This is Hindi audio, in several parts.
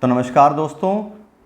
तो नमस्कार दोस्तों,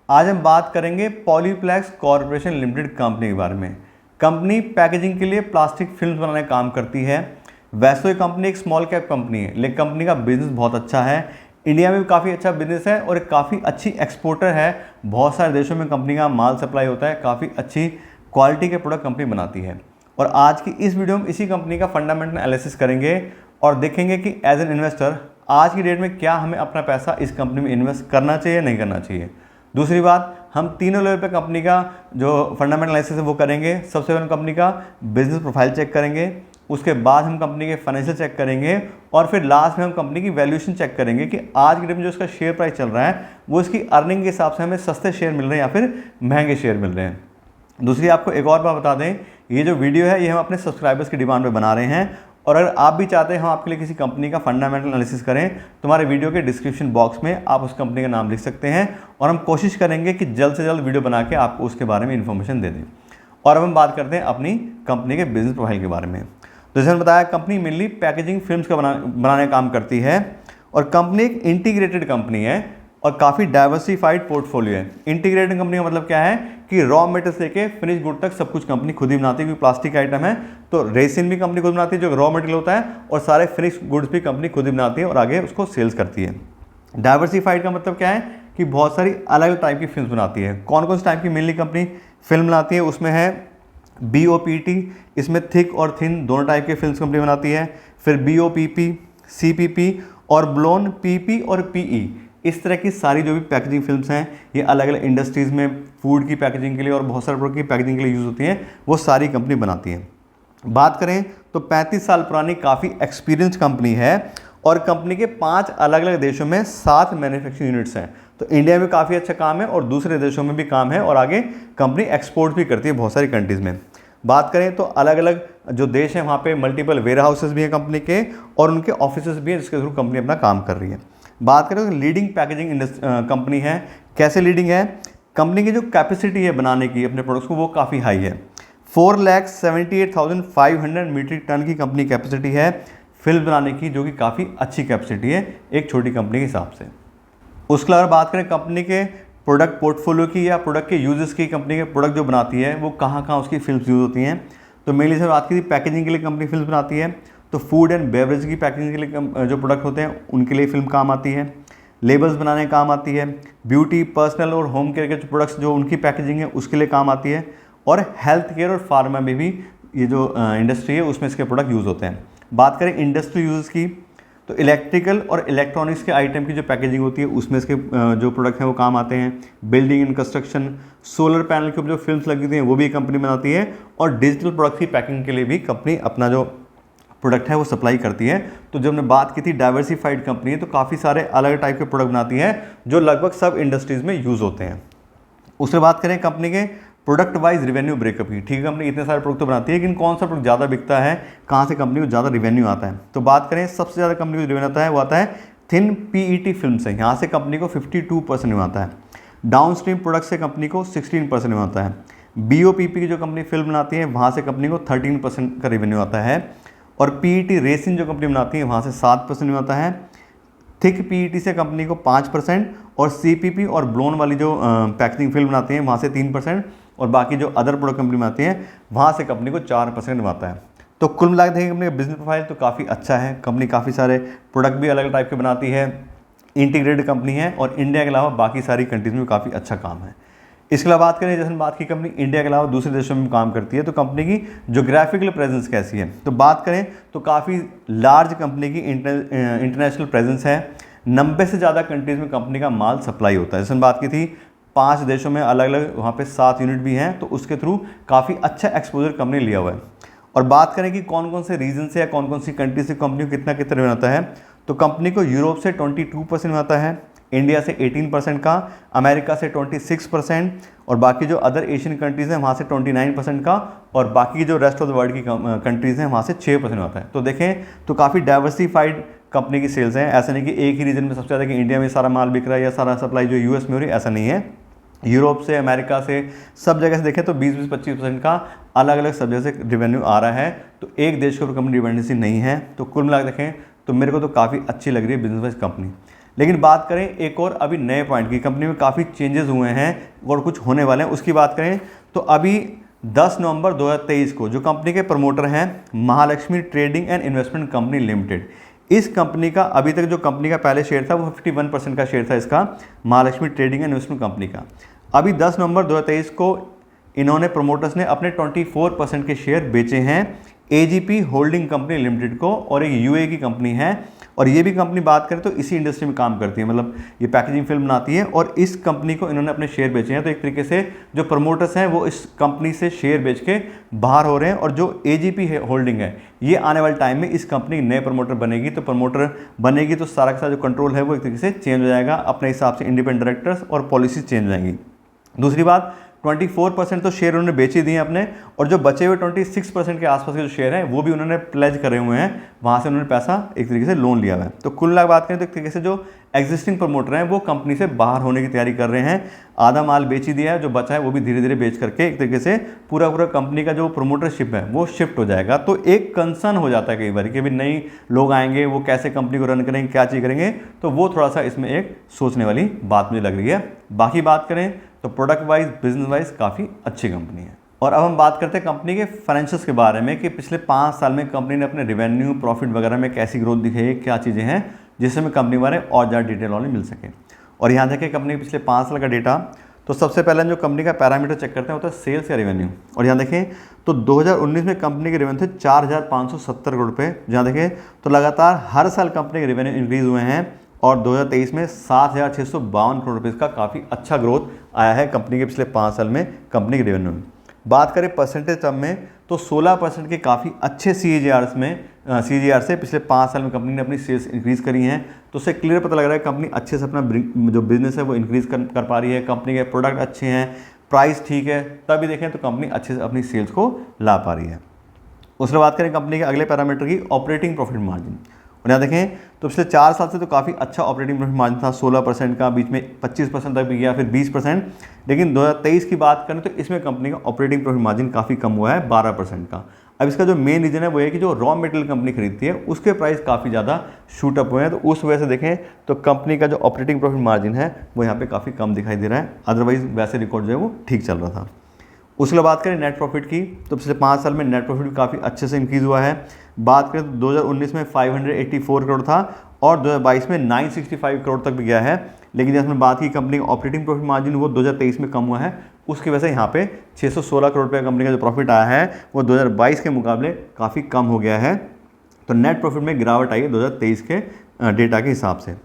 आज हम बात करेंगे पॉलीप्लेक्स कॉरपोरेशन लिमिटेड कंपनी के बारे में। कंपनी पैकेजिंग के लिए प्लास्टिक फिल्म बनाने का काम करती है। वैसे ये कंपनी एक स्मॉल कैप कंपनी है, लेकिन कंपनी का बिजनेस बहुत अच्छा है। इंडिया में भी काफ़ी अच्छा बिजनेस है और एक काफ़ी अच्छी एक्सपोर्टर है। बहुत सारे देशों में कंपनी का माल सप्लाई होता है, काफ़ी अच्छी क्वालिटी के प्रोडक्ट कंपनी बनाती है। और आज की इस वीडियो में इसी कंपनी का फंडामेंटल एनालिसिस करेंगे और देखेंगे कि एज एन इन्वेस्टर आज की डेट में क्या हमें अपना पैसा इस कंपनी में इन्वेस्ट करना चाहिए नहीं करना चाहिए। दूसरी बात, हम तीनों लेवल पे कंपनी का जो फंडामेंटल एनालिसिस है वो करेंगे। सबसे पहले कंपनी का बिजनेस प्रोफाइल चेक करेंगे, उसके बाद हम कंपनी के फाइनेंशियल चेक करेंगे और फिर लास्ट में हम कंपनी की वैल्यूएशन चेक करेंगे कि आज की डेट में जो इसका शेयर प्राइस चल रहा है वो इसकी अर्निंग के हिसाब से हमें सस्ते शेयर मिल रहे हैं या फिर महंगे शेयर मिल रहे हैं। दूसरी आपको एक और बात बता दें, ये जो वीडियो है ये हम अपने सब्सक्राइबर्स की डिमांड पे बना रहे हैं और अगर आप भी चाहते हैं हम आपके लिए किसी कंपनी का फंडामेंटल एनालिसिस करें तो हमारे वीडियो के डिस्क्रिप्शन बॉक्स में आप उस कंपनी का नाम लिख सकते हैं और हम कोशिश करेंगे कि जल्द से जल्द वीडियो बना के आपको उसके बारे में इन्फॉर्मेशन दे दें। और अब हम बात करते हैं अपनी कंपनी के बिजनेस प्रोफाइल के बारे में। तो जैसे मैंने बताया, कंपनी मेनली पैकेजिंग फिल्म्स का बनाने का काम करती है और कंपनी एक इंटीग्रेटेड कंपनी है और काफ़ी डाइवर्सिफाइड पोर्टफोलियो है। इंटीग्रेटेड कंपनी का मतलब क्या है कि रॉ मटेरियल लेके फिनिश गुड तक सब कुछ कंपनी खुद ही बनाती है। क्योंकि प्लास्टिक आइटम है तो रेसिन भी कंपनी खुद बनाती है जो रॉ मटेरियल होता है, और सारे फिनिश गुड्स भी कंपनी खुद ही बनाती है और आगे उसको सेल्स करती है। डाइवर्सिफाइड का मतलब क्या है कि बहुत सारी अलग अलग टाइप की फिल्म बनाती है। कौन कौन सी टाइप की मेनली कंपनी फिल्म बनाती है, उसमें है BOPT, इसमें थिक और थिन दोनों टाइप के फिल्म कंपनी बनाती है। फिर BOPP, CPP और ब्लोन PP और PE, इस तरह की सारी जो भी पैकेजिंग फिल्म्स हैं ये अलग अलग इंडस्ट्रीज़ में फूड की पैकेजिंग के लिए और बहुत सारे प्रोडक्ट की पैकेजिंग के लिए यूज़ होती हैं, वो सारी कंपनी बनाती है। बात करें तो 35 साल पुरानी काफ़ी एक्सपीरियंस कंपनी है और कंपनी के 5 अलग अलग देशों में 7 मैन्युफैक्चरिंग यूनिट्स हैं। तो इंडिया में काफ़ी अच्छा काम है और दूसरे देशों में भी काम है और आगे कंपनी एक्सपोर्ट भी करती है बहुत सारी कंट्रीज़ में। बात करें तो अलग अलग जो देश हैं वहाँ पे मल्टीपल वेयर हाउसेस भी हैं कंपनी के और उनके ऑफिसेज भी हैं जिसके थ्रू कंपनी अपना काम कर रही है। बात करें तो लीडिंग पैकेजिंग कंपनी है। कैसे लीडिंग है? कंपनी की जो कैपेसिटी है बनाने की अपने प्रोडक्ट्स को वो काफ़ी हाई है। 4,78,500 मीट्रिक टन की कंपनी कैपेसिटी है फिल्म बनाने की, जो कि काफ़ी अच्छी कैपेसिटी है एक छोटी कंपनी के हिसाब से। उसके अलावा बात करें कंपनी के प्रोडक्ट पोर्टफोलियो की या प्रोडक्ट के यूजेस की, कंपनी के प्रोडक्ट जो बनाती है वो कहाँ कहाँ उसकी फिल्म्स यूज़ होती हैं, तो मेनली से बात की पैकेजिंग के लिए कंपनी फिल्म बनाती है। तो फूड एंड बेवरेज की पैकेजिंग के लिए जो प्रोडक्ट होते हैं उनके लिए फिल्म काम आती है। लेबल्स बनाने का काम आती है। ब्यूटी, पर्सनल और होम केयर के जो प्रोडक्ट्स जो उनकी पैकेजिंग है उसके लिए काम आती है। और हेल्थ केयर और फार्मा में भी ये जो इंडस्ट्री है उसमें इसके प्रोडक्ट यूज़ होते हैं। बात करें इंडस्ट्री यूज़ की तो इलेक्ट्रिकल और इलेक्ट्रॉनिक्स के आइटम की जो पैकेजिंग होती है उसमें इसके जो प्रोडक्ट हैं वो काम आते हैं। Building and construction, solar panel के ऊपर जो फिल्म्स लगी हुई हैं वो भी कंपनी बनाती है और डिजिटल प्रोडक्ट की पैकिंग के लिए भी कंपनी अपना जो प्रोडक्ट है वो सप्लाई करती है। तो जब हमने बात की थी डाइवर्सिफाइड कंपनी है तो काफ़ी सारे अलग टाइप के प्रोडक्ट बनाती है जो लगभग सब इंडस्ट्रीज़ में यूज़ होते हैं। उससे बात करें कंपनी के प्रोडक्ट वाइज रिवेन्यू ब्रेकअप की, ठीक है, कंपनी इतने सारे प्रोडक्ट तो बनाती है लेकिन कौन सा प्रोडक्ट ज़्यादा बिकता है, कहाँ से कंपनी को ज़्यादा रिवेन्यू आता है, तो बात करें सबसे ज़्यादा कंपनी को रिवेन्यू आता है वो आता है थिन PET फिल्म से। यहाँ से कंपनी को 52% रिवेन्यू आता है। डाउन स्ट्रीम प्रोडक्ट से कंपनी को 16% रिवेन्यू आता है। BOPP की जो कंपनी फिल्म बनाती है वहाँ से कंपनी को 13% का रिवेन्यू आता है। और PET रेसिन जो कंपनी बनाती है वहाँ से 7% रिवेन्यू आता है। थिक PET से कंपनी को 5% और CPP और ब्लोन वाली जो पैकेजिंग फिल्म बनाती हैं वहाँ से 3% और बाकी जो अदर प्रोडक्ट कंपनी बनाती हैं वहाँ से कंपनी को 4% आता है। तो कुल मिला के देखें कंपनी का बिजनेस प्रोफाइल तो काफ़ी अच्छा है। कंपनी काफ़ी सारे प्रोडक्ट भी अलग अलग टाइप के बनाती है, इंटीग्रेटेड कंपनी है और इंडिया के अलावा बाकी सारी कंट्रीज़ में काफ़ी अच्छा काम है। इसके अलावा बात करें, जैसे बात की कंपनी इंडिया के अलावा दूसरे देशों में काम करती है तो कंपनी की ज्योग्राफिकल प्रेजेंस कैसी है, तो बात करें तो काफ़ी लार्ज कंपनी की इंटरनेशनल प्रेजेंस है। 90 से ज़्यादा कंट्रीज़ में कंपनी का माल सप्लाई होता है। जैसे बात की थी 5 देशों में अलग अलग वहाँ पे 7 यूनिट भी हैं, तो उसके थ्रू काफ़ी अच्छा एक्सपोजर कंपनी लिया हुआ है। और बात करें कि कौन कौन से रीजन से या कौन कौन सी कंट्री से कंपनी को कितना कितना रिवेन्यू आता है, तो कंपनी को यूरोप से 22% आता है, इंडिया से 18% का, अमेरिका से 26% और बाकी जो अदर एशियन कंट्रीज़ हैं वहाँ से 29% का और बाकी जो रेस्ट ऑफ द वर्ल्ड की कंट्रीज़ हैं वहाँ से 6% आता है। तो देखें तो काफ़ी डाइवर्सिफाइड कंपनी की सेल्स हैं। ऐसा नहीं कि एक ही रीजन में सबसे ज़्यादा कि इंडिया में सारा माल बिक रहा है या सारा सप्लाई जो US में हो रही है, ऐसा नहीं है। यूरोप से, अमेरिका से, सब जगह से देखें तो 20-25% का अलग अलग सब जगह से रिवेन्यू आ रहा है। तो एक देश के ऊपर कंपनी डिपेंडेंसी नहीं है। तो कुल मिला देखें तो मेरे को तो काफ़ी अच्छी लग रही है बिजनेस वाइज कंपनी। लेकिन बात करें एक और अभी नए पॉइंट की, कंपनी में काफ़ी चेंजेस हुए हैं और कुछ होने वाले हैं, उसकी बात करें तो अभी 10 नवंबर 2023 को जो कंपनी के प्रमोटर हैं Mahalakshmi trading and investment company limited, इस कंपनी का अभी तक जो कंपनी का पहले शेयर था वो 51% का शेयर था इसका, Mahalakshmi trading and investment company का। अभी 10 नवंबर 2023 को इन्होंने प्रमोटर्स ने अपने 24% के शेयर बेचे हैं एजीपी होल्डिंग कंपनी लिमिटेड को, और एक यूए की कंपनी है, और ये भी कंपनी बात करें तो इसी इंडस्ट्री में काम करती है, मतलब ये पैकेजिंग फिल्म बनाती है, और इस कंपनी को इन्होंने अपने शेयर बेचे हैं। तो एक तरीके से जो प्रमोटर्स हैं वो इस कंपनी से शेयर बेच के बाहर हो रहे हैं, और जो एजीपी होल्डिंग है ये आने वाले टाइम में इस कंपनी नए प्रमोटर बनेगी, तो प्रमोटर बनेगी तो सारा का सारा जो कंट्रोल है वो एक तरीके से चेंज हो जाएगा, अपने हिसाब से इंडिपेंडेंट डायरेक्टर्स और पॉलिसी चेंज हो जाएंगी। दूसरी बात, 24% तो शेयर उन्होंने बेच ही दिए अपने, और जो बचे हुए 26% के आसपास के जो शेयर हैं वो भी उन्होंने प्लेज करे हुए हैं, वहाँ से उन्होंने पैसा एक तरीके से लोन लिया हुआ है। तो कुल मिला बात करें तो एक तरीके से जो एग्जिस्टिंग प्रमोटर हैं वो कंपनी से बाहर होने की तैयारी कर रहे हैं, आधा माल बेच ही दिया है, जो बचा है वो भी धीरे धीरे बेच करके एक तरीके से पूरा कंपनी का जो प्रमोटरशिप है वो शिफ्ट हो जाएगा। तो एक कंसर्न हो जाता है कई बार कि भाई नई लोग आएंगे, वो कैसे कंपनी को रन करेंगे, क्या चीज़ करेंगे, तो वो थोड़ा सा इसमें एक सोचने वाली बात मुझे लग रही है। बाकी बात करें तो प्रोडक्ट वाइज बिजनेस वाइज काफ़ी अच्छी कंपनी है। और अब हम बात करते हैं कंपनी के फाइनेंशियल्स के बारे में कि पिछले 5 साल में कंपनी ने अपने रेवेन्यू प्रॉफिट वगैरह में कैसी ग्रोथ दिखाई है, क्या चीज़ें हैं जिससे हमें कंपनी बारे और ज़्यादा डिटेल वाले मिल सके। और यहाँ देखें कंपनी के पिछले 5 साल का डेटा, तो सबसे पहले जो कंपनी का पैरामीटर चेक करते हैं होता है सेल्स या रेवेन्यू। और यहाँ देखें तो 2019 में कंपनी के रेवेन्यू थे 4,570 करोड़ रुपये। जहाँ देखें तो लगातार हर साल कंपनी के रेवेन्यू इंक्रीज़ हुए हैं, और 2023 में 7,652 करोड़ रुपये का काफ़ी अच्छा ग्रोथ आया है कंपनी के पिछले 5 साल में कंपनी के रेवेन्यू में। बात करें परसेंटेज टर्म में तो 16% के काफ़ी अच्छे CAGR से पिछले 5 साल में कंपनी ने अपनी सेल्स इंक्रीज़ करी हैं। तो उससे क्लियर पता लग रहा है कंपनी अच्छे से अपना जो बिजनेस है वो इंक्रीज़ कर पा रही है, कंपनी के प्रोडक्ट अच्छे हैं, प्राइस ठीक है, तभी देखें तो कंपनी अच्छे से अपनी सेल्स को ला पा रही है। उसके बात करें कंपनी के अगले पैरामीटर की ऑपरेटिंग प्रॉफिट मार्जिन, और यहाँ देखें तो पिछले 4 साल से तो काफ़ी अच्छा ऑपरेटिंग प्रॉफिट मार्जिन था, 16% का, बीच में 25% तक भी गया, फिर 20%। लेकिन 2023 की बात करें तो इसमें कंपनी का ऑपरेटिंग प्रॉफिट मार्जिन काफ़ी कम हुआ है, 12% का। अब इसका जो मेन रीज़न है वो है कि जो रॉ मटेरियल कंपनी खरीदती है उसके प्राइस काफ़ी ज़्यादा शूट अप हुए हैं, तो उस वजह से देखें तो कंपनी का जो ऑपरेटिंग प्रॉफिट मार्जिन है वो यहाँ पे काफ़ी कम दिखाई दे रहा है, अदरवाइज वैसे रिकॉर्ड जो है वो ठीक चल रहा था। उसके बाद बात करें नेट प्रॉफिट की, तो पिछले 5 साल में नेट प्रॉफिट काफ़ी अच्छे से इंक्रीज़ हुआ है। बात करें तो 2019 में 584 करोड़ था, और 2022 में 965 करोड़ तक भी गया है। लेकिन जैसे हमने बात की कंपनी का ऑपरेटिंग प्रॉफिट मार्जिन वो 2023 में कम हुआ है, उसकी वजह से यहाँ पे 616 करोड़ रुपये कंपनी का जो प्रॉफिट आया है वो 2022 के मुकाबले काफ़ी कम हो गया है। तो नेट प्रॉफिट में गिरावट आई है 2023 के डेटा के हिसाब से।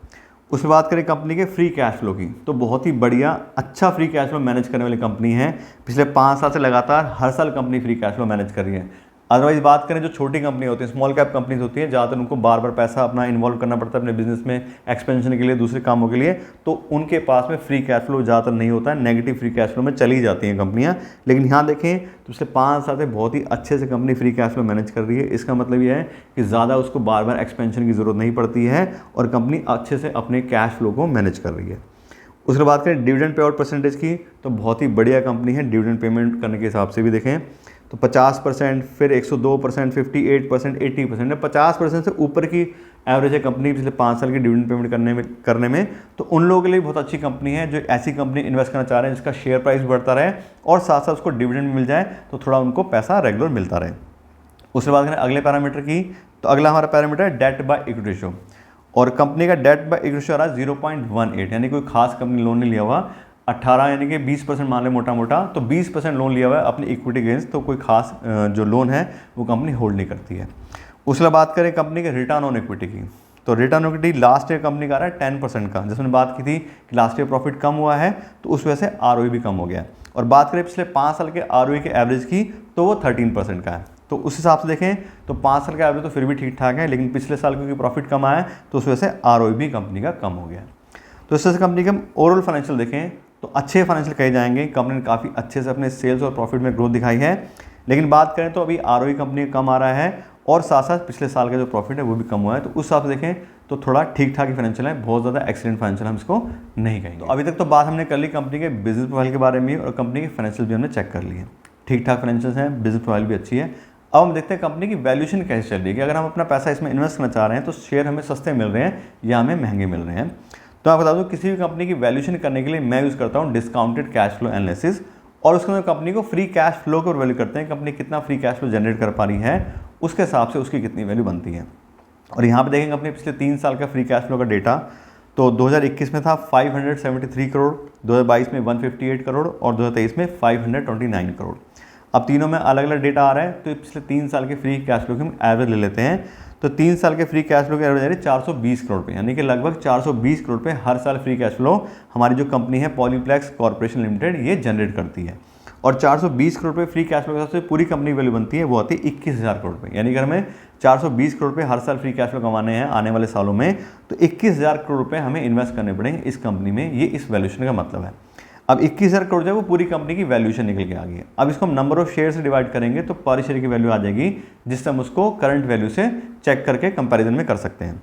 उसके बात करें कंपनी के फ्री कैश फ्लो की, तो बहुत ही बढ़िया अच्छा फ्री कैश फ्लो मैनेज करने वाली कंपनी है। पिछले 5 साल से लगातार हर साल company free cash flow manage कर रही है। अदरवाइज बात करें जो छोटी कंपनी होती है, स्मॉल कैप कंपनीज होती हैं, ज़्यादातर उनको बार बार पैसा अपना इन्वॉल्व करना पड़ता है अपने बिजनेस में एक्सपेंशन के लिए, दूसरे कामों के लिए, तो उनके पास में फ्री कैश फ्लो ज़्यादातर नहीं होता है, नेगेटिव फ्री कैश फ्लो में चली जाती हैं कंपनियां। लेकिन यहाँ देखें तो पिछले 5 साल से बहुत ही अच्छे से company free cash flow manage कर रही है। इसका मतलब ये है कि ज़्यादा उसको बार बार एक्सपेंशन की ज़रूरत नहीं पड़ती है, और कंपनी अच्छे से अपने कैश फ्लो को मैनेज कर रही है। उसके बाद करें डिविडेंड पे आउट परसेंटेज की, तो बहुत ही बढ़िया कंपनी है डिविडेंड पेमेंट करने के हिसाब से भी देखें तो 50%, फिर 102%, 58%, 80%, 50% से ऊपर की एवरेज है कंपनी पिछले 5 साल की डिविडेंड पेमेंट करने में। तो उन लोगों के लिए बहुत अच्छी कंपनी है जो ऐसी कंपनी इन्वेस्ट करना चाह रहे हैं जिसका शेयर प्राइस बढ़ता रहे और साथ साथ उसको डिविडेंड मिल जाए, तो थोड़ा उनको पैसा रेगुलर मिलता रहे। उसके बाद करें अगले पैरामीटर की, तो अगला हमारा पैरामीटर है डेट बाय इक्विटी रेशियो, और कंपनी का डेट बाय इक्विटी रेशियो आ रहा है 0.18, यानी कोई खास कंपनी लोन नहीं लिया हुआ। 18 यानी कि 20% मान लें मोटा मोटा, तो 20% लोन लिया हुआ है अपनी इक्विटी गेंस, तो कोई खास जो लोन है वो कंपनी होल्ड नहीं करती है। उसके बाद बात करें कंपनी के रिटर्न ऑन इक्विटी की, तो return on equity last year company का आ रहा है 10% का, जिसमें बात की थी कि लास्ट ईयर प्रॉफिट कम हुआ है तो उस वजह से ROE भी कम हो गया। और बात करें पिछले 5 साल के ROE के एवरेज की, तो वो 13% का है। तो उस हिसाब से देखें तो 5 साल का एवरेज तो फिर भी ठीक ठाक है, लेकिन पिछले साल क्योंकि प्रॉफिट कम आया तो उस वजह से ROE भी कंपनी का कम हो गया। तो इस तरह से कंपनी के हम ओवरऑल फाइनेंशियल देखें तो अच्छे फाइनेंशियल कहे जाएंगे। कंपनी ने काफ़ी अच्छे से अपने सेल्स और प्रॉफिट में ग्रोथ दिखाई है, लेकिन बात करें तो अभी ROE कंपनी का कम आ रहा है और साथ साथ पिछले साल का जो प्रॉफिट है वो भी कम हुआ है। तो उस हिसाब से देखें तो थोड़ा ठीक ठाक ही फाइनेंशियल है, बहुत ज़्यादा एक्सीलेंट फाइनेंशियल हम इसको नहीं कहेंगे। तो अभी तक तो बात हमने कर ली कंपनी के बिजनेस प्रोफाइल के बारे में और कंपनी के फाइनेंशियल भी हमने चेक कर लिए, ठीक ठाक फाइनेंशियल हैं, बिजनेस प्रोफाइल भी अच्छी है। अब हम देखते हैं कंपनी की वैल्यूएशन कैसे चल रही है कि अगर हम अपना पैसा इसमें इन्वेस्ट करना चाह रहे हैं तो शेयर हमें सस्ते मिल रहे हैं या हमें महंगे मिल रहे हैं। तो मैं बता दूं किसी भी कंपनी की वैल्यूएशन करने के लिए मैं यूज़ करता हूं डिस्काउंटेड कैश फ्लो एनालिसिस, और उसके अंदर कंपनी को फ्री कैश फ्लो को वैल्यू करते हैं, कंपनी कितना फ्री कैश फ्लो जनरेट कर पा रही है उसके हिसाब से उसकी कितनी वैल्यू बनती है। और यहाँ पे देखेंगे अपने पिछले 3 साल का फ्री कैश फ्लो का डेटा, तो 2021 में था 573 करोड़, 2022 में 158 करोड़ और 2023 में 529 करोड़। अब तीनों में अलग अलग डेटा आ रहा है, तो पिछले 3 साल के फ्री कैश फ्लो की हम एवरेज ले लेते हैं। तो 3 साल के फ्री कैश फ्लो की एवरेज आ रही है 420 करोड़ पे, यानी कि लगभग 420 करोड़ पे हर साल फ्री कैश फ्लो हमारी जो कंपनी है पॉलीप्लेक्स कॉर्पोरेशन लिमिटेड ये जनरेट करती है। और 420 करोड़ पे फ्री कैश फ्लो के हिसाब से पूरी कंपनी वैल्यू बनती है, वो आती है 21,000 करोड़ पे। यानी अगर हमें 420 करोड़ पे हर साल फ्री कैश फ्लो कमाने हैं आने वाले सालों में, तो 21,000 करोड़ रुपए हमें इन्वेस्ट करने पड़ेंगे इस कंपनी में, ये इस वैल्यूएशन का मतलब है। अब 21,000 करोड़ जो है वो पूरी कंपनी की वैल्यूएशन निकल के आ गई है। अब इसको हम नंबर ऑफ शेयर से डिवाइड करेंगे तो पर शेयर की वैल्यू आ जाएगी, जिससे हम उसको करंट वैल्यू से चेक करके कंपैरिजन में कर सकते हैं।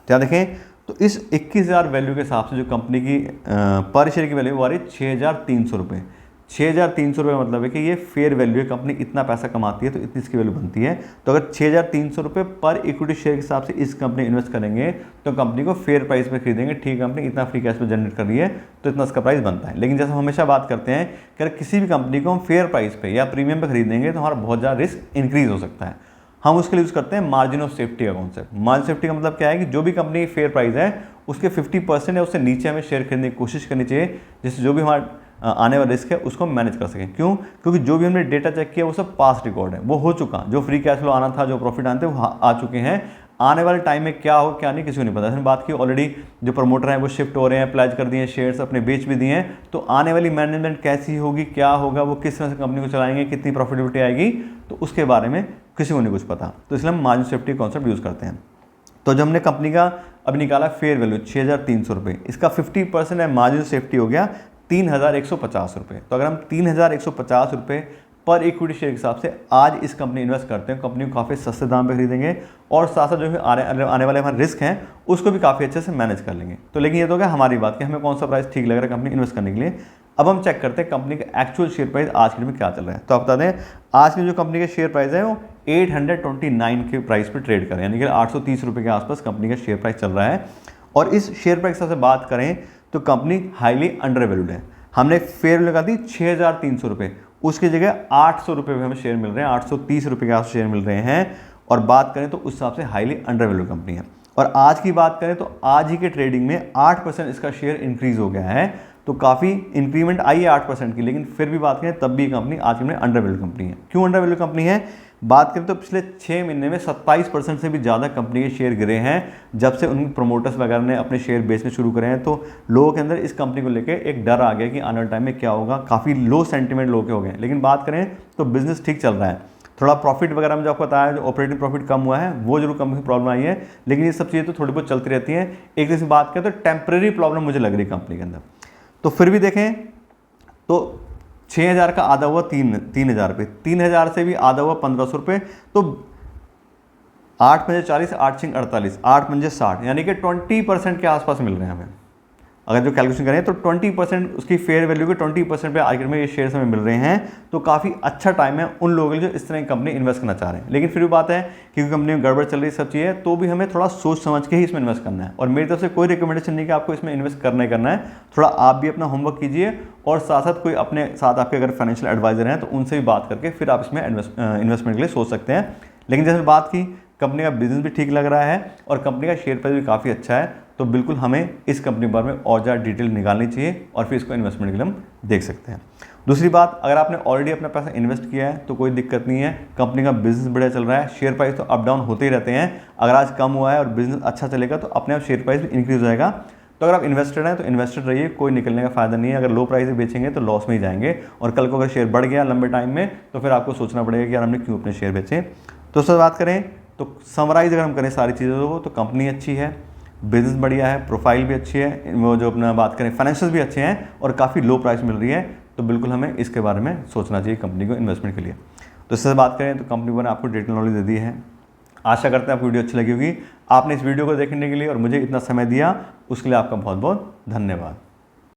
क्या देखें, तो इस 21,000 वैल्यू के हिसाब से जो कंपनी की पर शेयर की वैल्यू वो आ रही है 6,300 रुपये। 6,300 रुपये मतलब है कि ये फेयर वैल्यू है, कंपनी इतना पैसा कमाती है तो इतनी इसकी वैल्यू बनती है। तो अगर 6,300 रुपये पर इक्विटी शेयर के हिसाब से इस कंपनी इन्वेस्ट करेंगे तो कंपनी को फेयर प्राइस पे खरीदेंगे, ठीक कंपनी इतना फ्री कैश फ्लो जनरेट कर रही है तो इतना इसका प्राइस बनता है। लेकिन जैसे हम हमेशा बात करते हैं कि अगर किसी भी कंपनी को हम फेयर प्राइस पे या प्रीमियम पे खरीदेंगे तो हमारा बहुत ज़्यादा रिस्क इंक्रीज हो सकता है। हम उसके लिए यूज़ करते हैं मार्जिन ऑफ सेफ्टी का कॉन्सेप्ट। मार्जिन सेफ्टी का मतलब क्या है कि जो भी कंपनी फेयर प्राइस है उसके 50% या उससे नीचे हमें शेयर खरीदने की कोशिश करनी चाहिए, जिससे जो भी हमारा आने वाला रिस्क है उसको मैनेज कर सकें। क्यों? क्योंकि जो भी हमने डेटा चेक किया वो सब पास्ट रिकॉर्ड है, वो हो चुका। जो फ्री कैश फ्लो आना था, जो प्रॉफिट आने थे वो आ चुके हैं। आने वाले टाइम में क्या हो क्या नहीं किसी को नहीं पता। हमने बात की ऑलरेडी जो प्रमोटर हैं वो शिफ्ट हो रहे हैं, प्लेज कर दिए हैं, शेयर्स अपने बेच भी दिए हैं, तो आने वाली मैनेजमेंट कैसी होगी, क्या होगा, वो किस तरह से कंपनी को चलाएंगे, कितनी प्रॉफिटेबिलिटी आएगी, तो उसके बारे में किसी को नहीं कुछ पता। तो इसलिए हम मार्जिन सेफ्टी कॉन्सेप्ट यूज़ करते हैं। तो जब हमने कंपनी का अब निकाला फेयर वैल्यू 6,300 रुपये, इसका 50% है मार्जिन सेफ्टी हो गया 3,150 रुपये। तो अगर हम 3,150 रुपये पर इक्विटी शेयर के हिसाब से आज इस कंपनी इन्वेस्ट करते हैं, कंपनी को काफ़ी सस्ते दाम पे खरीदेंगे और साथ साथ जो भी आने वाले हमारे रिस्क हैं उसको भी काफ़ी अच्छे से मैनेज कर लेंगे। तो लेकिन ये तो क्या हमारी बात कि हमें कौन सा प्राइस ठीक लग रहा है कंपनी इन्वेस्ट करने के लिए। अब हम चेक करते हैं कंपनी का एक्चुअल शेयर प्राइस आज के दिन में क्या चल रहा है। तो आप बता दें आज की जो कंपनी का शेयर प्राइस है वो 829 के प्राइस पर ट्रेड कर रहे हैं, यानी कि 830 रुपये के आसपास कंपनी का शेयर प्राइस चल रहा है। और इस शेयर प्राइस से बात करें तो कंपनी हाईली अंडर वैल्यूड है। हमने फेयर वैल्यू लगा दी 6,300 रुपये, उसकी जगह 800 रुपये में हमें शेयर मिल रहे हैं, 830 रुपये के आसपास शेयर मिल रहे हैं। और बात करें तो उस हिसाब से हाईली अंडर वैल्यू कंपनी है। और आज की बात करें तो आज ही के ट्रेडिंग में 8% इसका शेयर इंक्रीज हो गया है, तो काफ़ी इंक्रीमेंट आई है 8% की। लेकिन फिर भी बात करें तब भी कंपनी आज में अंडर वैल्यू कंपनी है। क्यों अंडर वैल्यू कंपनी है? बात करें तो पिछले 6 महीने में 27% से भी ज़्यादा कंपनी के शेयर गिरे हैं जब से उन प्रमोटर्स वगैरह ने अपने शेयर बेचने शुरू करे हैं। तो लोगों के अंदर इस कंपनी को लेकर एक डर आ गया कि आने वाले टाइम में क्या होगा, काफ़ी लो सेंटिमेंट लोगों के हो गए। लेकिन बात करें तो बिजनेस ठीक चल रहा है। थोड़ा प्रॉफिट वगैरह में जो आपको बताया, जो ऑपरेटिंग प्रॉफिट कम हुआ है वो जरूर कंपनी की प्रॉब्लम आई है, लेकिन ये सब चीज़ें तो थोड़ी बहुत चलती रहती हैं। एक तरह से बात करें तो टेम्प्रेरी प्रॉब्लम मुझे लग रही है कंपनी के अंदर। तो फिर भी देखें तो 6,000 का आधा हुआ 3,000 रुपये, 3,000 से भी आधा हुआ 1,500 रुपये। तो 8 पंजे 40, 8 छिंग 48, 8 पंजे 60, यानी कि 20% के आसपास मिल रहे हैं हमें। अगर जो कैलकुलेशन करें तो 20% उसकी फेयर वैल्यू के 20% पे आखिर में ये शेयर्स हमें मिल रहे हैं। तो काफ़ी अच्छा टाइम है उन लोगों के लिए जो इस तरह की कंपनी इन्वेस्ट करना चाह रहे हैं। लेकिन फिर भी बात है कि कंपनी में गड़बड़ चल रही सब चीज़ें, तो भी हमें थोड़ा सोच समझ के ही इसमें इन्वेस्ट करना है। और मेरी तरफ से कोई रिकमेंडेशन नहीं कि आपको इसमें इन्वेस्ट करना है। थोड़ा आप भी अपना होमवर्क कीजिए और साथ साथ कोई अपने साथ आपके अगर फाइनेंशियल एडवाइजर हैं तो उनसे भी बात करके फिर आप इसमें इन्वेस्टमेंट के लिए सोच सकते हैं। लेकिन जैसे बात की कंपनी का बिजनेस भी ठीक लग रहा है और कंपनी का शेयर प्राइस भी काफ़ी अच्छा है, तो बिल्कुल हमें इस कंपनी के बारे में और ज़्यादा डिटेल निकालनी चाहिए और फिर इसको इन्वेस्टमेंट के लिए हम देख सकते हैं। दूसरी बात, अगर आपने ऑलरेडी अपना पैसा इन्वेस्ट किया है तो कोई दिक्कत नहीं है, कंपनी का बिजनेस बढ़िया चल रहा है। शेयर प्राइस तो अप डाउन होते ही रहते हैं, अगर आज कम हुआ है और बिजनेस अच्छा चलेगा तो अपने आप शेयर प्राइस भी इंक्रीज हो जाएगा। तो अगर आप इन्वेस्टेड हैं तो इन्वेस्टेड रहिए, कोई निकलने का फायदा नहीं है। अगर लो प्राइस से बेचेंगे तो लॉस में ही जाएंगे और कल को अगर शेयर बढ़ गया लंबे टाइम में तो फिर आपको सोचना पड़ेगा कि यार हमने क्यों अपने शेयर बेचे। तो उससे बात करें तो समराइज अगर हम करें सारी चीज़ों को, तो कंपनी अच्छी है, बिजनेस बढ़िया है, प्रोफाइल भी अच्छी है, वो जो अपना बात करें फाइनेंशियल भी अच्छे हैं और काफ़ी लो प्राइस मिल रही है। तो बिल्कुल हमें इसके बारे में सोचना चाहिए कंपनी को इन्वेस्टमेंट के लिए। तो इससे बात करें तो कंपनी ने आपको डिटेल नॉलेज दे दी है। आशा करते हैं आपको वीडियो अच्छी लगी होगी। आपने इस वीडियो को देखने के लिए और मुझे इतना समय दिया उसके लिए आपका बहुत बहुत धन्यवाद।